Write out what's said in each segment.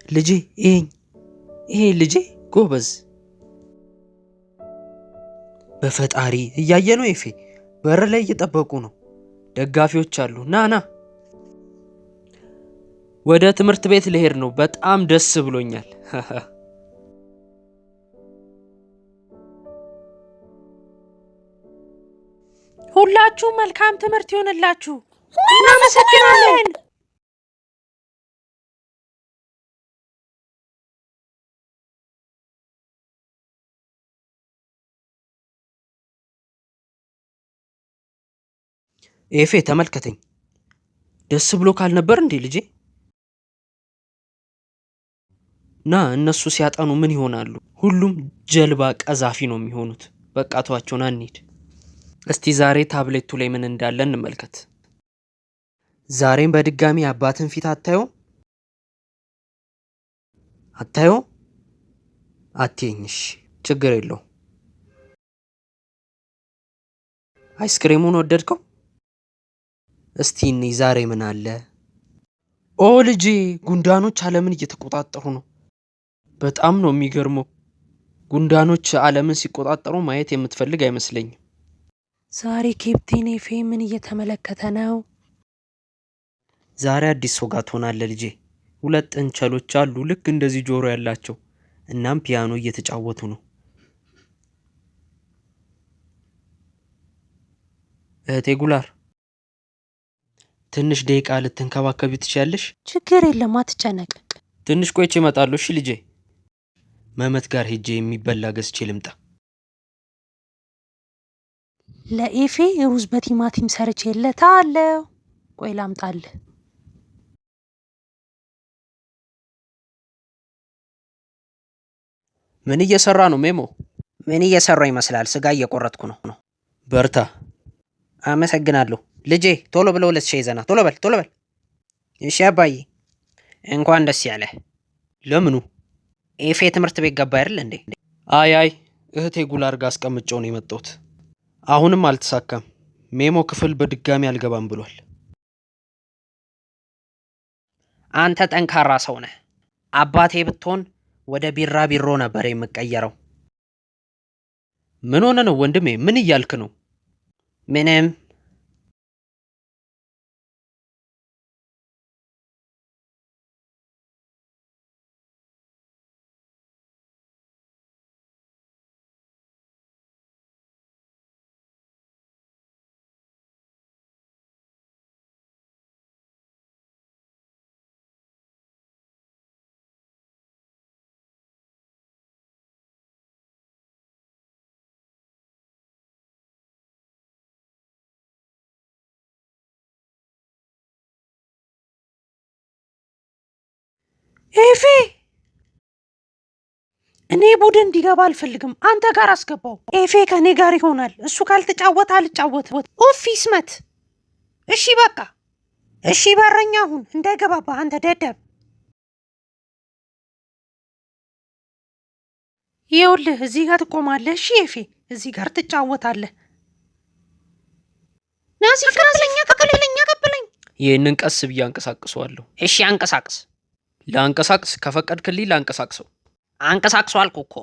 ልጄ ይሄ ልጄ ጎበዝ። በፈጣሪ እያየ ነው ኤፌ። በር ላይ እየጠበቁ ነው። ደጋፊዎች አሉ። ና ወደ ትምህርት ቤት ልሄድ ነው። በጣም ደስ ብሎኛል። ሁላችሁ መልካም ትምህርት ይሆንላችሁ። እናመሰግናለን። ኤፌ ተመልከተኝ። ደስ ብሎ ካልነበር እንዴ ልጄ? ና እነሱ ሲያጠኑ ምን ይሆናሉ? ሁሉም ጀልባ ቀዛፊ ነው የሚሆኑት። በቃ ተዋቸው፣ ና እንሂድ። እስቲ ዛሬ ታብሌቱ ላይ ምን እንዳለ እንመልከት። ዛሬም በድጋሚ አባትን ፊት አታየው? አትየኝሽ፣ ችግር የለው። አይስክሬሙን ወደድከው? እስቲ እኔ ዛሬ ምን አለ? ኦ ልጄ፣ ጉንዳኖች ዓለምን እየተቆጣጠሩ ነው። በጣም ነው የሚገርመው። ጉንዳኖች ዓለምን ሲቆጣጠሩ ማየት የምትፈልግ አይመስለኝም። ዛሬ ኬፕቴን ኤፌ ምን እየተመለከተ ነው? ዛሬ አዲስ ሰው ጋር ትሆናለህ ልጄ። 2 ጥንቸሎች አሉ ልክ እንደዚህ ጆሮ ያላቸው። እናም ፒያኖ እየተጫወቱ ነው። እህቴ ጉላር፣ ትንሽ ደቂቃ ልትንከባከቢ ትችያለሽ? ችግር የለም፣ አትጨነቅ። ትንሽ ቆይቼ እመጣለሁ። እሺ ልጄ። መመት ጋር ሄጄ የሚበላ ገዝቼ ልምጣ። ለኤፌ ሩዝ በቲማቲም ሰርቼለታለሁ። ቆይ ላምጣልህ። ምን እየሰራ ነው ሜሞ? ምን እየሰራው ይመስላል? ስጋ እየቆረጥኩ ነው። በርታ። አመሰግናለሁ ልጄ። ቶሎ ብለው 2 ሺህ ይዘና ቶሎ በል። እሺ አባዬ። እንኳን ደስ ያለህ። ለምኑ? ኤፌ ትምህርት ቤት ገባ አይደል እንዴ? አይ እህቴ ጉላር ጋር አስቀምጬው ነው የመጣሁት። አሁንም አልተሳካም። ሜሞ ክፍል በድጋሚ አልገባም ብሏል። አንተ ጠንካራ ሰው ነህ። አባቴ ብትሆን ወደ ቢራቢሮ ነበር የምቀየረው። ምን ሆነ ነው ወንድሜ? ምን እያልክ ነው? ምንም። ኤፌ፣ እኔ ቡድን እንዲገባ አልፈልግም። አንተ ጋር አስገባው። ኤፌ ከእኔ ጋር ይሆናል። እሱ ካልተጫወተ አልጫወትም። ኡፍ ይስመት። እሺ በቃ እሺ። በረኛ አሁን እንዳይገባባ አንተ ደደብ። ይኸውልህ እዚህ ጋር ትቆማለህ። እሺ ኤፌ፣ እዚህ ጋር ትጫወታለህ። ናሲፍ ቀበለኝ። ይህንን ቀስ ብዬ አንቀሳቅሰዋለሁ። እሺ አንቀሳቅስ። ለአንቀሳቅስ ከፈቀድክልኝ ላንቀሳቅሰው። አንቀሳቅሶ አልኩ እኮ።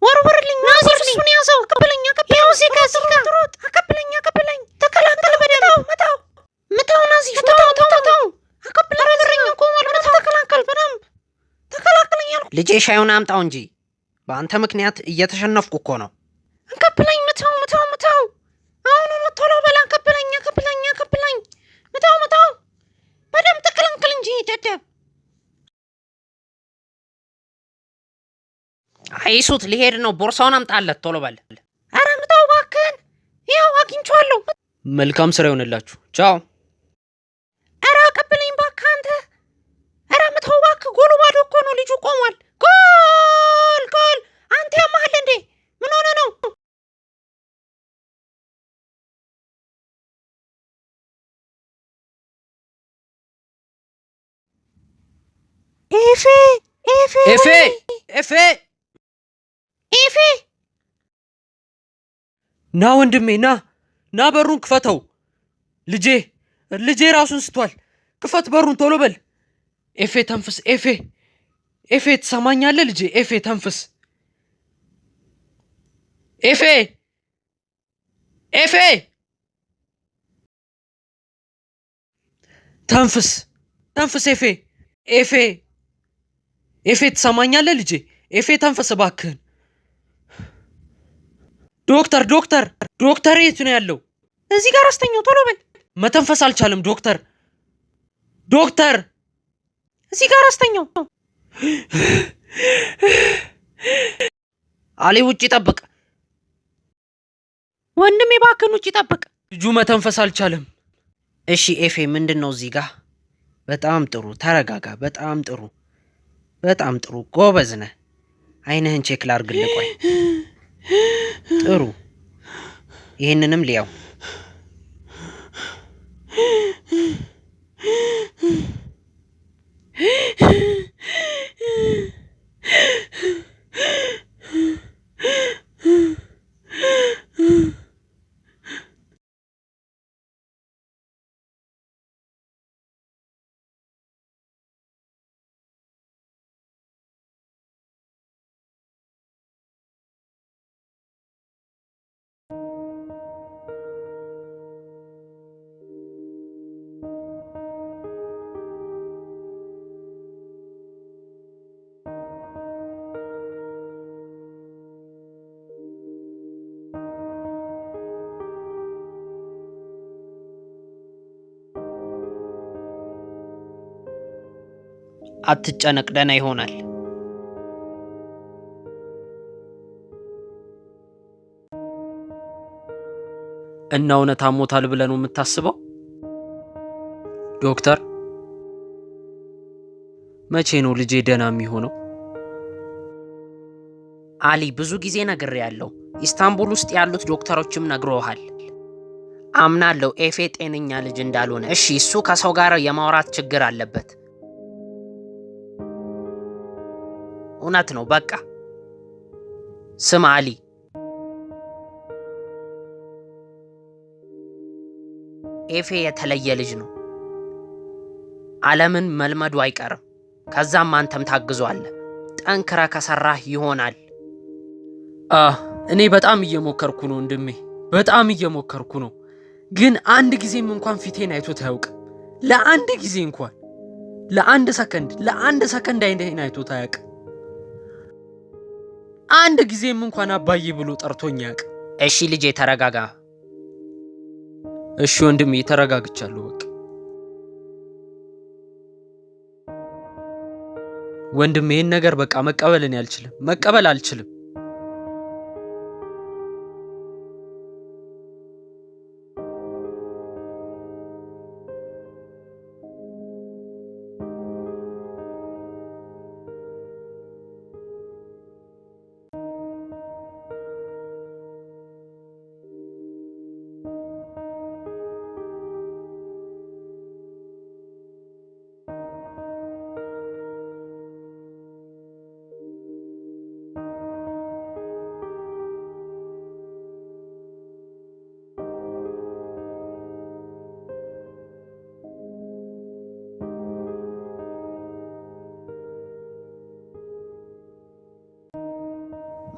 ወርውርልኝ። ናሲፍ እሱን ያዘው። አቀብለኝ። ይኸው እዚህ ጋር ትሮጥ። አቀብለኝ። ተከላከል በደንብ። ምታው ናሲፍ፣ ምታው። አቀብለኝ። በረኛ ቆሟል። ተከላከል በደንብ። ተከላከለኝ አልኩ። ልጄ ሻዩን አምጣው እንጂ በአንተ ምክንያት እየተሸነፍኩ እኮ ነው። አቀብለኝ። ምታው። አሁኑኑ ቶሎ በል። አቀብለኝ። ምታው። በደንብ ተከላከል እንጂ ደደብ። አይሱት ሊሄድ ነው። ቦርሳውን አምጣለት ቶሎ በል። ኧረ ምታው እባክህን። ይኸው አግኝቼዋለሁ። መልካም ስራ ይሆንላችሁ። ቻው። ኧረ አቀብለኝ እባክህ አንተ። ኧረ ምታው እባክህ። ጎሉ ባዶ እኮ ነው። ልጁ ቆሟል። ጎል። አንተ ያማሃል እንዴ? ምን ሆነ ነው? ኤፌ ና ወንድሜ ና በሩን ክፈተው። ልጄ ራሱን ስቷል። ክፈት በሩን ቶሎ በል። ኤፌ ተንፍስ። ኤፌ ትሰማኛለህ ልጄ? ኤፌ ተንፍስ። ኤፌ ኤፌ ተንፍስ ተንፍስ። ኤፌ ኤፌ ኤፌ ትሰማኛለህ ልጄ? ኤፌ ተንፍስ እባክህን። ዶክተር ዶክተር ዶክተር የት ነው ያለው? እዚህ ጋር አስተኛው፣ ቶሎ በል። መተንፈስ አልቻለም ዶክተር። ዶክተር እዚህ ጋር አስተኛው። አሊ ውጭ ጠብቅ። ወንድሜ እባክህን ውጭ ጠብቅ። ልጁ መተንፈስ አልቻለም። እሺ ኤፌ ምንድን ነው እዚህ ጋር? በጣም ጥሩ ተረጋጋ። በጣም ጥሩ በጣም ጥሩ ጎበዝ ነህ። አይንህን ቼክ ላርግልህ። ቆይ ጥሩ ይህንንም ሊያው አትጨነቅ፣ ደህና ይሆናል። እና እውነት አሞታል ብለህ ነው የምታስበው? ዶክተር መቼ ነው ልጄ ደህና የሚሆነው? አሊ ብዙ ጊዜ ነግሬያለሁ። ኢስታንቡል ውስጥ ያሉት ዶክተሮችም ነግረውሃል። አምናለሁ ኤፌ ጤነኛ ልጅ እንዳልሆነ። እሺ እሱ ከሰው ጋር የማውራት ችግር አለበት። እውነት ነው። በቃ ስማ አሊ፣ ኤፌ የተለየ ልጅ ነው። ዓለምን መልመዱ አይቀርም። ከዛም አንተም ታግዟለህ። ጠንክረህ ከሰራህ ይሆናል። እኔ በጣም እየሞከርኩ ነው ወንድሜ፣ በጣም እየሞከርኩ ነው። ግን አንድ ጊዜም እንኳን ፊቴን አይቶት አያውቅም። ለአንድ ጊዜ እንኳን ለአንድ ሰከንድ አይኔን አይቶት አያውቅም። አንድ ጊዜም እንኳን አባዬ ብሎ ጠርቶኝ አያውቅም። እሺ ልጄ ተረጋጋ። እሺ ወንድሜ ተረጋግቻለሁ። በቃ ወንድሜ ይህን ነገር በቃ መቀበል አልችልም።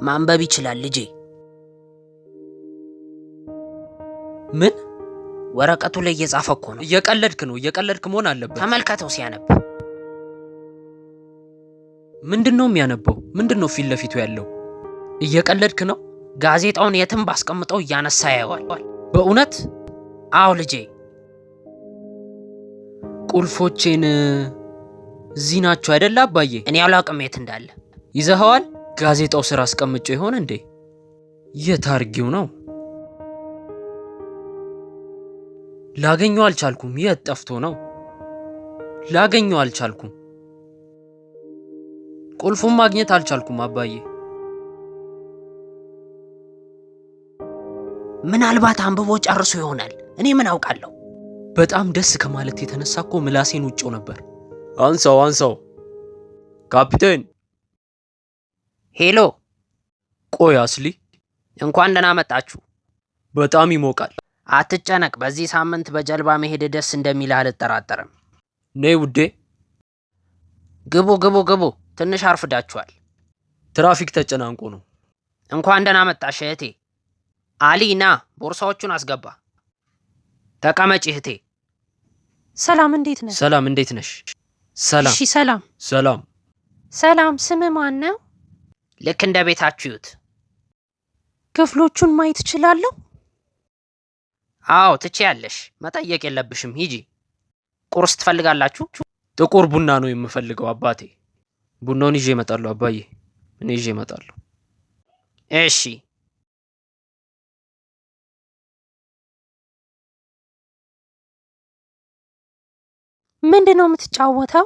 ማንበብ ይችላል ልጄ። ምን? ወረቀቱ ላይ እየጻፈ እኮ ነው። እየቀለድክ መሆን አለበት። ተመልከተው ሲያነብ። ምንድን ነው የሚያነበው? ምንድን ነው ፊት ለፊቱ ያለው? እየቀለድክ ነው? ጋዜጣውን የትም ባስቀምጠው እያነሳ ያየዋል። በእውነት? አዎ ልጄ። ቁልፎቼን እዚህ ናቸው አይደለ አባዬ? እኔ አላውቅም የት እንዳለ። ይዘኸዋል? ጋዜጣው ስራ አስቀምጬው ይሆን እንዴ? የት አድርጌው ነው? ላገኘው አልቻልኩም። የት ጠፍቶ ነው? ላገኘው አልቻልኩም። ቁልፉን ማግኘት አልቻልኩም አባዬ። ምናልባት አንብቦ ጨርሶ ይሆናል። እኔ ምን አውቃለሁ? በጣም ደስ ከማለት የተነሳ እኮ ምላሴን ውጭው ነበር። አንሳው ካፒቴን። ሄሎ። ቆይ አስሊ፣ እንኳን ደህና መጣችሁ። በጣም ይሞቃል። አትጨነቅ። በዚህ ሳምንት በጀልባ መሄድ ደስ እንደሚልህ አልጠራጠርም። ነይ ውዴ። ግቡ። ትንሽ አርፍዳችኋል። ትራፊክ ተጨናንቆ ነው። እንኳን ደህና መጣሽ እህቴ። አሊ ና ቦርሳዎቹን አስገባ። ተቀመጪ እህቴ። ሰላም፣ እንዴት ነህ? ሰላም፣ እንዴት ነሽ? ሰላም። እሺ፣ ሰላም ሰላም። ሰላም። ስምህ ማን ነው? ልክ እንደ ቤታችሁት። ክፍሎቹን ማየት እችላለሁ? አዎ ትችያለሽ። መጠየቅ የለብሽም። ሂጂ። ቁርስ ትፈልጋላችሁ? ጥቁር ቡና ነው የምፈልገው አባቴ። ቡናውን ይዤ እመጣለሁ አባዬ። እኔ ይዤ እመጣለሁ። እሺ። ምንድን ነው የምትጫወተው?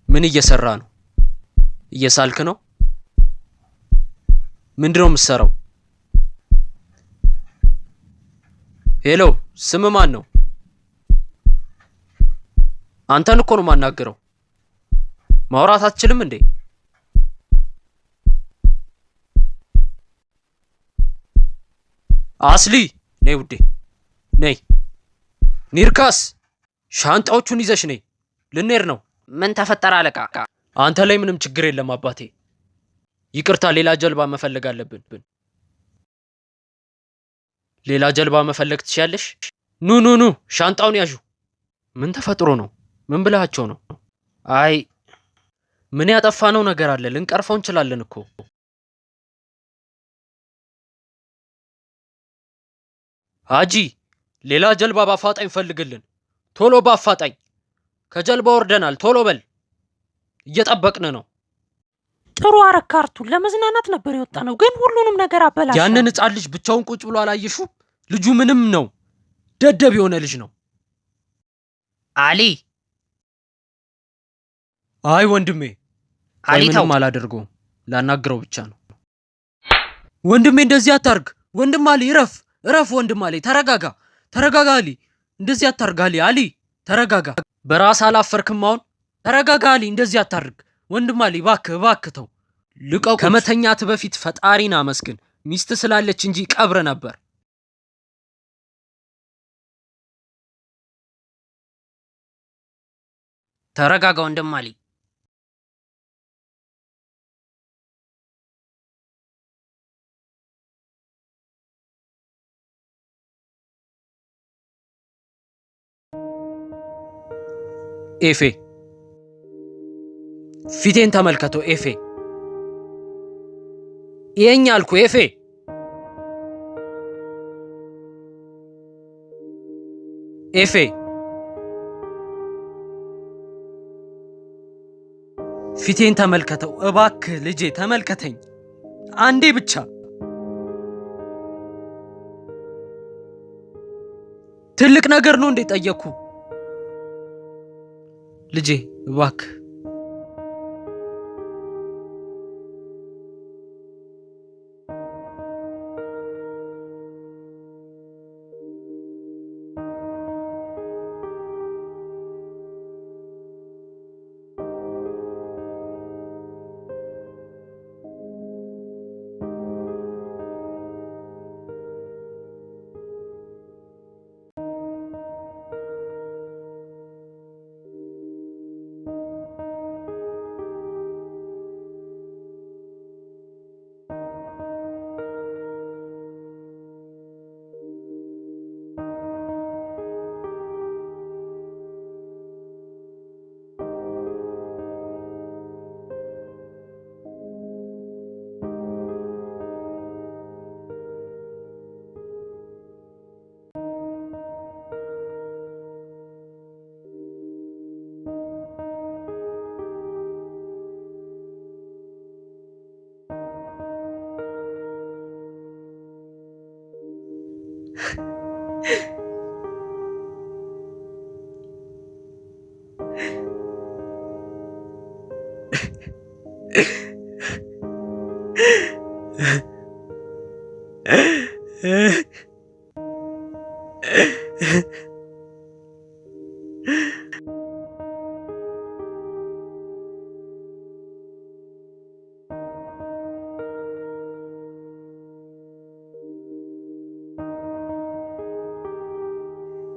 ምን እየሰራ ነው? እየሳልክ ነው? ምንድነው የምትሰራው? ሄሎ፣ ስም ማን ነው? አንተን እኮ ነው የማናገረው። ማውራት አትችልም እንዴ? አስሊ፣ ነይ ውዴ፣ ነይ። ኒርካስ፣ ሻንጣዎቹን ይዘሽ ነይ። ልንሄድ ነው። ምን ተፈጠረ አለቃ? አንተ ላይ ምንም ችግር የለም አባቴ። ይቅርታ፣ ሌላ ጀልባ መፈለግ አለብን። ሌላ ጀልባ መፈለግ ትችያለሽ? ኑ ኑ ኑ፣ ሻንጣውን ያዡ። ምን ተፈጥሮ ነው? ምን ብላቸው ነው? አይ ምን ያጠፋነው ነገር አለ? ልንቀርፈው እንችላለን እኮ። ሀጂ፣ ሌላ ጀልባ በአፋጣኝ ፈልግልን። ቶሎ በአፋጣኝ። ከጀልባ ወርደናል። ቶሎ በል፣ እየጠበቅን ነው። ጥሩ አረክ አርቱር። ለመዝናናት ነበር የወጣ ነው፣ ግን ሁሉንም ነገር አበላሽ። ያንን ሕፃን ልጅ ብቻውን ቁጭ ብሎ አላየሹም? ልጁ ምንም ነው፣ ደደብ የሆነ ልጅ ነው። አሊ። አይ ወንድሜ፣ አሊ ተው። ምንም አላደርገውም። ላናግረው ብቻ ነው። ወንድሜ እንደዚህ አታርግ። ወንድም አሊ፣ እረፍ እረፍ። ወንድም አሊ፣ ተረጋጋ ተረጋጋ። አሊ፣ እንደዚህ አታርግ። አሊ ተረጋጋ። በራስ አላፈርክም አሁን? ተረጋጋ አሊ፣ እንደዚህ አታርግ። ወንድም አሊ፣ እባክህ ተው። ልቀቁት። ከመተኛት በፊት ፈጣሪን አመስግን። ሚስት ስላለች እንጂ ቀብረ ነበር። ተረጋጋ ወንድም አሊ። ኤፌ፣ ፊቴን ተመልከተው ኤፌ። ይሄኛ አልኩ ኤፌ። ኤፌ፣ ፊቴን ተመልከተው እባክህ ልጄ፣ ተመልከተኝ አንዴ ብቻ። ትልቅ ነገር ነው እንዴ ጠየቅኩ? ልጄ እባክህ።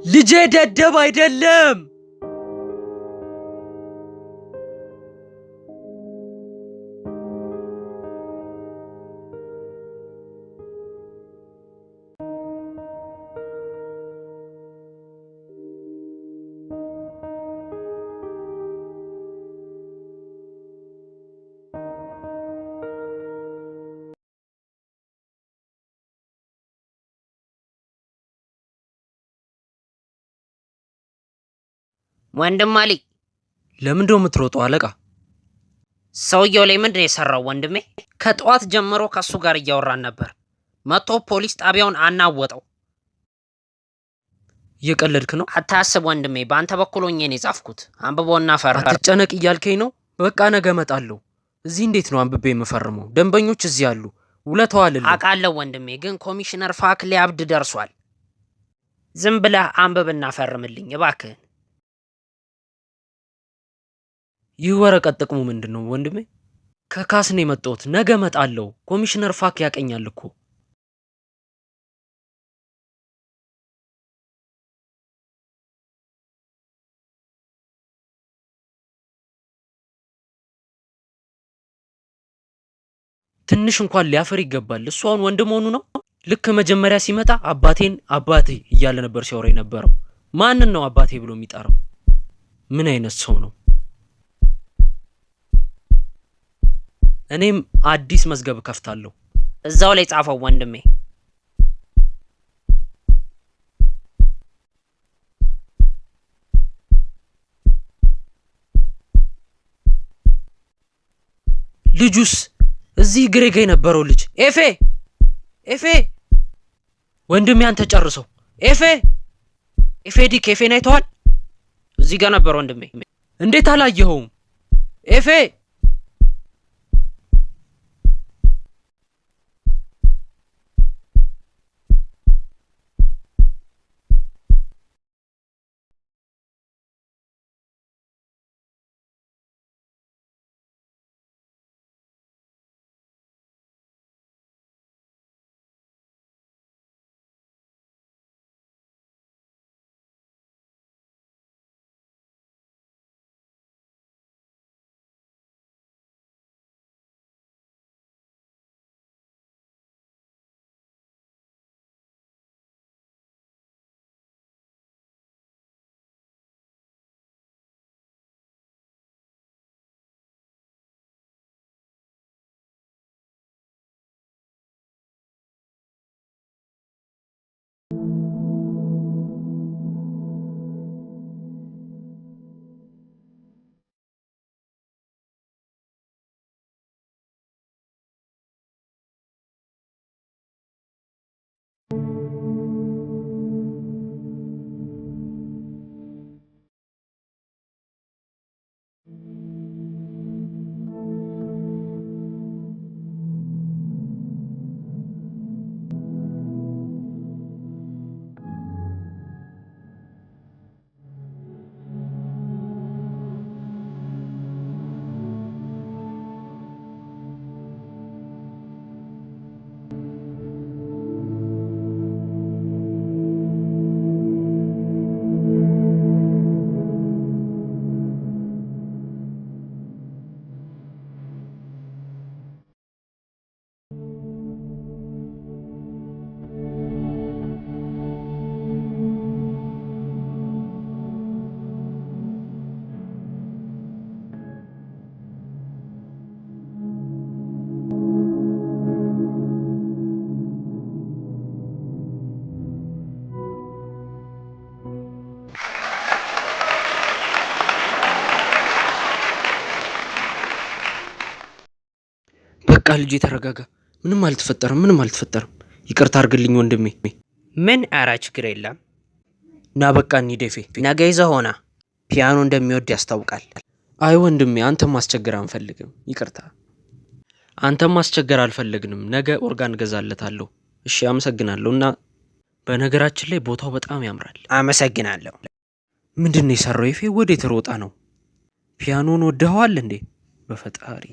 ልጄ ደደብ አይደለም። ወንድም አሊ፣ ለምንድነው የምትሮጠው አለቃ? ሰውየው ላይ ምንድን ነው የሰራው ወንድሜ? ከጠዋት ጀምሮ ከሱ ጋር እያወራን ነበር። መጥቶ ፖሊስ ጣቢያውን አናወጠው። እየቀለድክ ነው? አታስብ ወንድሜ፣ በአንተ በኩል ሆኜ ነው የጻፍኩት። አንብቦና ፈርም። አትጨነቅ እያልከኝ ነው? በቃ ነገ እመጣለሁ። እዚህ እንዴት ነው አንብቤ የምፈርመው? ደንበኞች እዚህ አሉ። ውለታው አልልም። አውቃለሁ ወንድሜ፣ ግን ኮሚሽነር ፋክ ሊያብድ ደርሷል። ዝም ብለህ አንብብና ፈርምልኝ እባክህን። ይህ ወረቀት ጥቅሙ ምንድን ነው ወንድሜ? ከካስ ነው የመጣሁት። ነገ እመጣለሁ። ኮሚሽነር ፋክ ያቀኛል እኮ። ትንሽ እንኳን ሊያፈር ይገባል። እሱ አሁን ወንድም መሆኑ ነው። ልክ መጀመሪያ ሲመጣ አባቴን አባቴ እያለ ነበር ሲያወራ የነበረው። ማንን ነው አባቴ ብሎ የሚጠራው? ምን አይነት ሰው ነው? እኔም አዲስ መዝገብ ከፍታለሁ። እዛው ላይ ጻፈው ወንድሜ። ልጁስ? እዚህ ግሬጋ የነበረው ልጅ ኤፌ ኤፌ፣ ወንድሜ አንተ ጨርሰው። ኤፌ ኤፌዲክ፣ ኤፌን አይተዋል? እዚህ ጋር ነበር ወንድሜ። እንዴት አላየኸውም? ኤፌ በቃ ልጄ ተረጋጋ። ምንም አልተፈጠረም። ይቅርታ አድርግልኝ ወንድሜ። ምን? ኧረ ችግር የለም። ና በቃ እንሂድ ኤፌ። ነገ ይዘህ ሆና ፒያኖ እንደሚወድ ያስታውቃል። አይ ወንድሜ፣ አንተም ማስቸገር አንፈልግም። ይቅርታ። አንተም ማስቸገር አልፈልግንም። ነገ ኦርጋን ገዛለታለሁ። እሺ፣ አመሰግናለሁ። እና በነገራችን ላይ ቦታው በጣም ያምራል። አመሰግናለሁ። ምንድን ነው የሰራው ኤፌ? ወዴት ሮጣ ነው? ፒያኖን ወደኸዋል እንዴ? በፈጣሪ